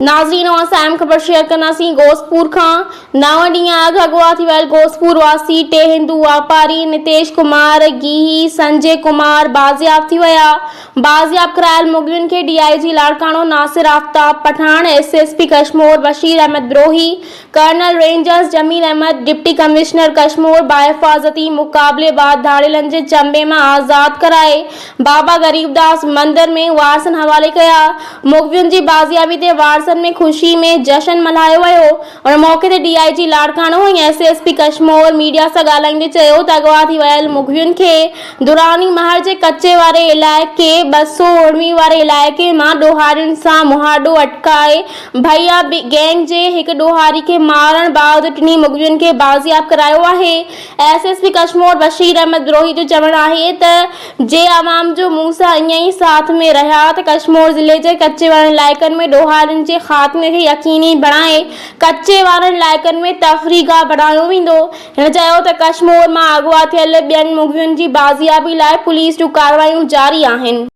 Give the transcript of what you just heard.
नाज़रीन अहम खबर शेयर कंदासीं गोसपुर खां। 9 ॾींहं अॻु अगवा थी वियल गोसपुर वासी टे हिंदू वापारी नितेश कुमार गिही संजय कुमार बाज़ियाब थी विया। बाज़ियाब करायल मुग़वियुनि खे DIG Larkana Nasir Aftab Pathan, SSP Kashmore Bashir Ahmed Birohi, colonel rangers Jamil Ahmed, deputy commissioner Kashmore बाहिफ़ाज़ती मुक़ाबले बाद धाड़ेलनि जे चंबे मां आज़ाद कराए बाबा गरीबदास मंदिर में वारसनि हवाले कया। मुग़वियुनि जी बाज़ियाबी ते वारसनि में खुशी में जश्न मल्हायो वियो और मौके ते DIG लाड़काणो ऐं SSP कश्मीर मीडिया सां ॻाल्हाईंदे चयो त अगवा थी वियल मुग़वियुनि खे दुरानी महर जे कच्चे वारे इलाइक़े 219 वारे इलाइक़े मां ॾोहारियुनि सां मुहाॾो अटकाए भैया गैंग जे हिक ॾोहारी खे मारण बाबति टिनी मुग़वियुनि खे बाज़ियाब करायो आहे। SSP कश्मीर बशीर अहमद बिरोही जो चवणु आहे त जे अवाम जो मूं सां ईअं ई साथ में रहिया त कश्मीर ज़िले जे कच्चे वारनि इलाइक़नि में ॾोहारियुनि जे ख़ात्मे खे यकीनी बणाए कच्चे वारनि इलाइक़नि में तफ़रीगाह बढ़ायो वेंदो। हिन चयो त कश्मीर मां अगवा थियल ॿियनि मुग़वियुनि जी बाज़ियाबी लाइ पुलिस जूं कार्रवाइयूं जारी आहिनि।